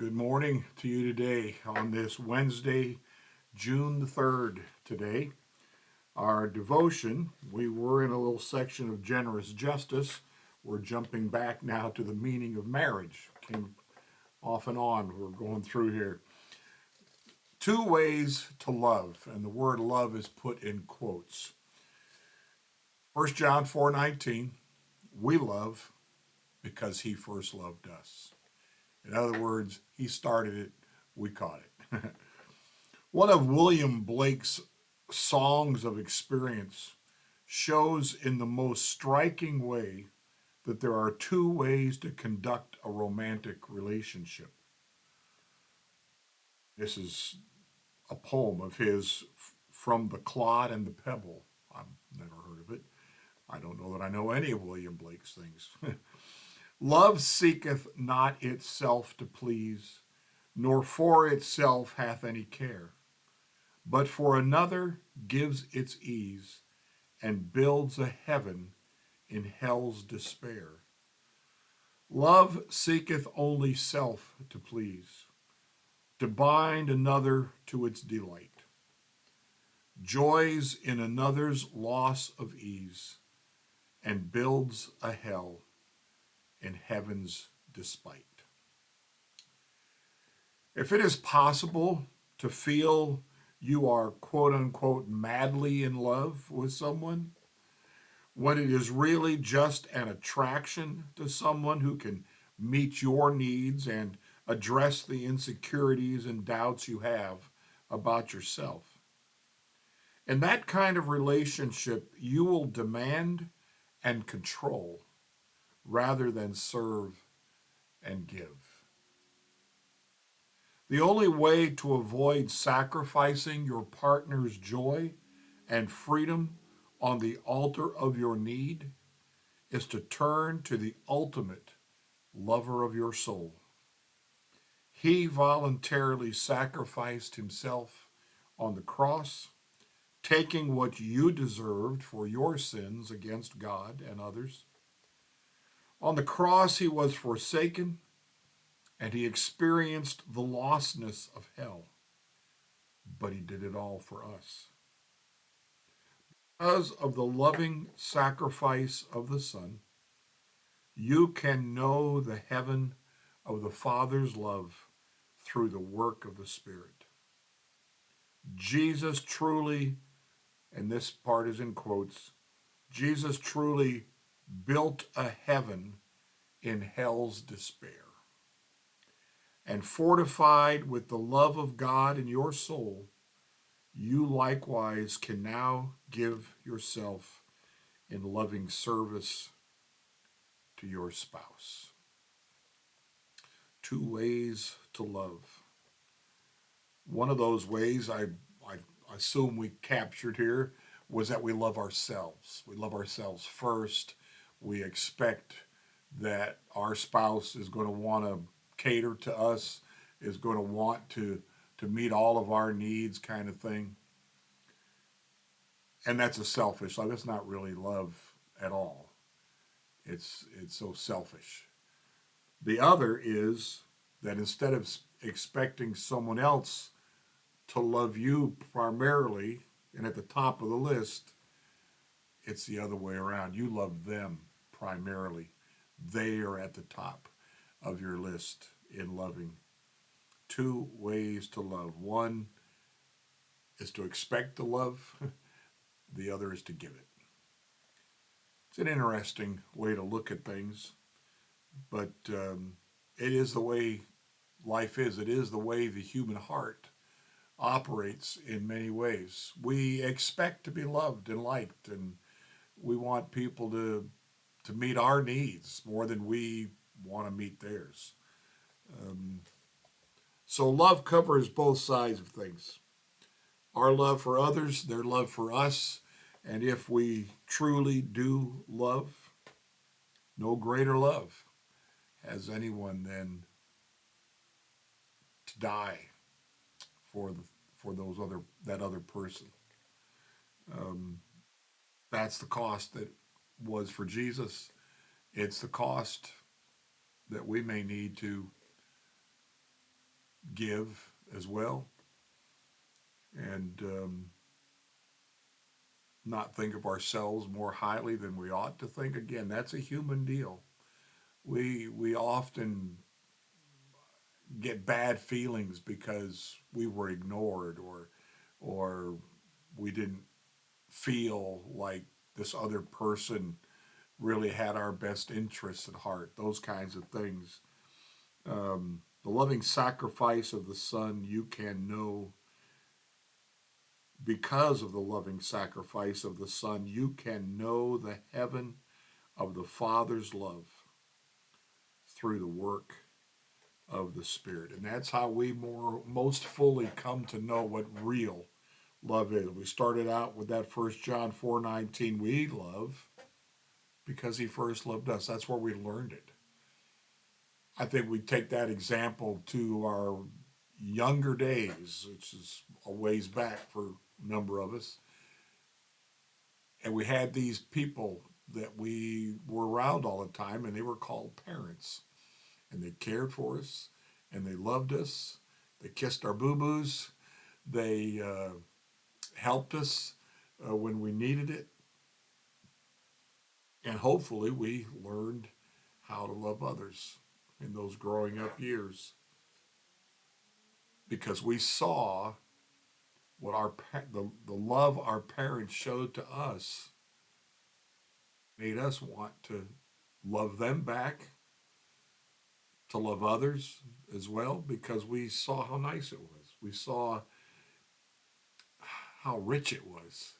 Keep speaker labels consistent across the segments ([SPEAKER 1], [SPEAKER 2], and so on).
[SPEAKER 1] Good morning to you today on this Wednesday, June the 3rd. Today, our devotion, we were in a little section of generous justice. We're jumping back now to the meaning of marriage. Came off and on, we're going through here. Two ways to love, and the word love is put in quotes. 1 John 4:19, we love because he first loved us. In other words, he started it, we caught it. One of William Blake's songs of experience shows in the most striking way that there are two ways to conduct a romantic relationship. This is a poem of his, From the Clod and the Pebble. I've never heard of it. I don't know that I know any of William Blake's things. Love seeketh not itself to please, nor for itself hath any care, but for another gives its ease, and builds a heaven in hell's despair. Love seeketh only self to please, to bind another to its delight, joys in another's loss of ease, and builds a hell in heaven's despite. If it is possible to feel you are quote unquote madly in love with someone, when it is really just an attraction to someone who can meet your needs and address the insecurities and doubts you have about yourself. In that kind of relationship, you will demand and control rather than serve and give. The only way to avoid sacrificing your partner's joy and freedom on the altar of your need is to turn to the ultimate lover of your soul. He voluntarily sacrificed himself on the cross, taking what you deserved for your sins against God and others. On the cross, he was forsaken and he experienced the lostness of hell, but he did it all for us. Because of the loving sacrifice of the Son, you can know the heaven of the Father's love through the work of the Spirit. Jesus truly, and this part is in quotes, Jesus truly built a heaven in hell's despair. And fortified with the love of God in your soul, you likewise can now give yourself in loving service to your spouse. Two ways to love. One of those ways I assume we captured here was that we love ourselves. We love ourselves first. We expect that our spouse is going to want to cater to us, is going to want to meet all of our needs, kind of thing. And that's a selfish love. It's not really love at all. It's so selfish. The other is that instead of expecting someone else to love you primarily and at the top of the list, it's the other way around. You love them primarily. They are at the top of your list in loving. Two ways to love. One is to expect the love, the other is to give it. It's an interesting way to look at things, but it is the way life is. It is the way the human heart operates in many ways. We expect to be loved and liked, and we want people to meet our needs more than we want to meet theirs. So love covers both sides of things. Our love for others, their love for us, and if we truly do love, no greater love has anyone than to die for that other person. Um, that's the cost that was for Jesus. It's the cost that we may need to give as well, and not think of ourselves more highly than we ought to think. Again, that's a human deal. We often get bad feelings because we were ignored, or we didn't feel like this other person really had our best interests at heart. Those kinds of things. The loving sacrifice of the Son, you can know. Because of the loving sacrifice of the Son, you can know the heaven of the Father's love through the work of the Spirit. And that's how we most fully come to know what real love is. We started out with that 1 John 4:19. We love because he first loved us. That's where we learned it. I think we take that example to our younger days, which is a ways back for a number of us. And we had these people that we were around all the time, and they were called parents. And they cared for us, and they loved us. They kissed our boo boos. They helped us when we needed it. And hopefully, we learned how to love others in those growing up years because we saw what the love our parents showed to us made us want to love them back, to love others as well, because we saw how nice it was. We saw how rich it was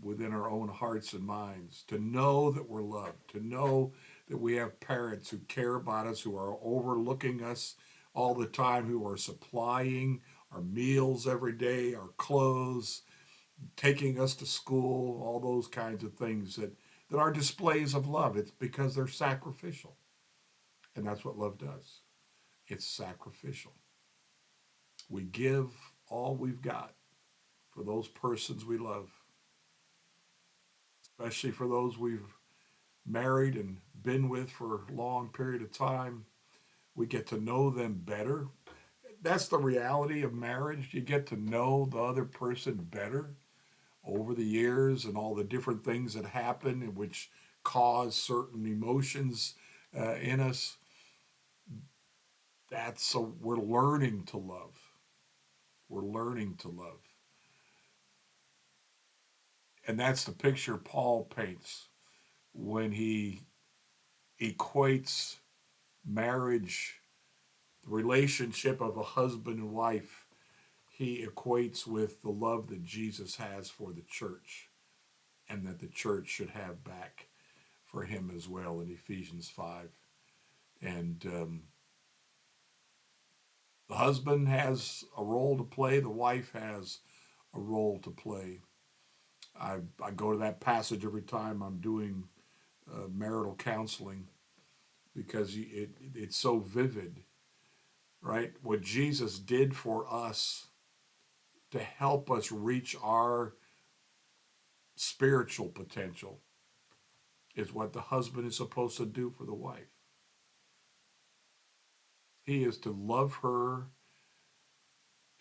[SPEAKER 1] within our own hearts and minds to know that we're loved, to know that we have parents who care about us, who are overlooking us all the time, who are supplying our meals every day, our clothes, taking us to school, all those kinds of things that are displays of love. It's because they're sacrificial. And that's what love does. It's sacrificial. We give all we've got for those persons we love, especially for those we've married and been with for a long period of time. We get to know them better. That's the reality of marriage. You get to know the other person better over the years and all the different things that happen and which cause certain emotions in us. That's so we're learning to love. We're learning to love. And that's the picture Paul paints when he equates marriage, the relationship of a husband and wife, he equates with the love that Jesus has for the church and that the church should have back for him as well in Ephesians 5. And the husband has a role to play, the wife has a role to play. I go to that passage every time I'm doing marital counseling because it's so vivid, right? What Jesus did for us to help us reach our spiritual potential is what the husband is supposed to do for the wife. He is to love her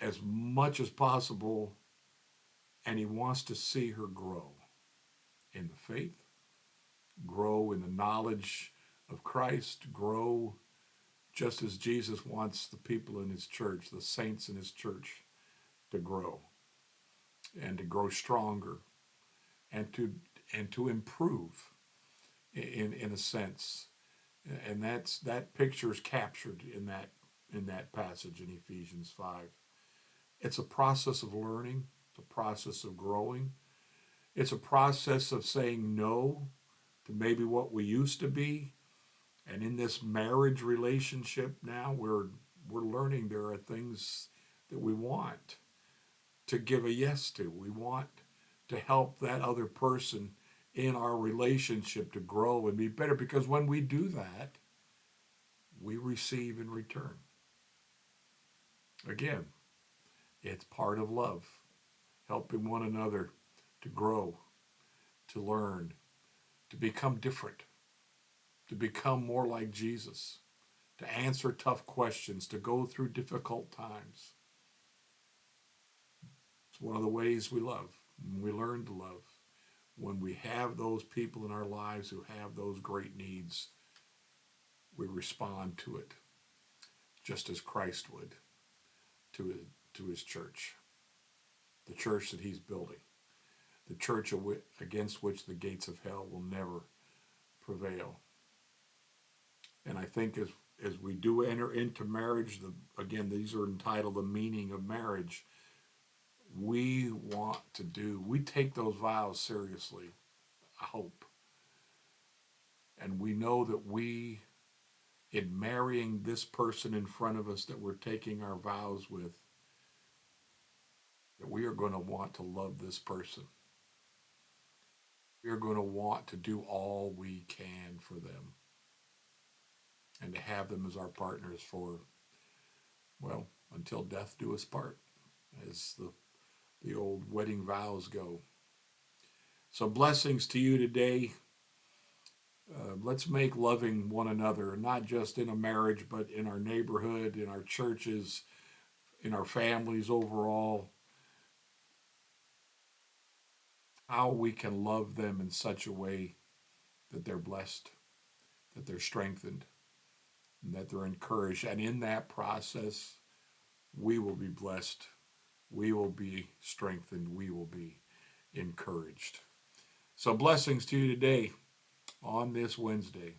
[SPEAKER 1] as much as possible, and he wants to see her grow in the faith, grow in the knowledge of Christ, grow just as Jesus wants the people in his church, the saints in his church, to grow and to grow stronger and to improve in a sense. And that picture is captured in that passage in Ephesians 5. It's a process of learning, it's a process of growing. It's a process of saying no to maybe what we used to be. And in this marriage relationship now, we're learning there are things that we want to give a yes to. We want to help that other person in our relationship to grow and be better, because when we do that, we receive in return. Again, it's part of love, helping one another to grow, to learn, to become different, to become more like Jesus, to answer tough questions, to go through difficult times. It's one of the ways we love, and we learn to love. When we have those people in our lives who have those great needs, we respond to it just as Christ would to his church, the church that he's building, the church against which the gates of hell will never prevail. And I think as we do enter into marriage, again, these are entitled The Meaning of Marriage. We take those vows seriously, I hope. And we know that in marrying this person in front of us that we're taking our vows with, that we are going to want to love this person. We are going to want to do all we can for them and to have them as our partners for, well, until death do us part, as the old wedding vows go. So blessings to you today. Let's make loving one another, not just in a marriage, but in our neighborhood, in our churches, in our families overall, how we can love them in such a way that they're blessed, that they're strengthened, and that they're encouraged. And in that process, we will be blessed, we will be strengthened, we will be encouraged. So blessings to you today on this Wednesday.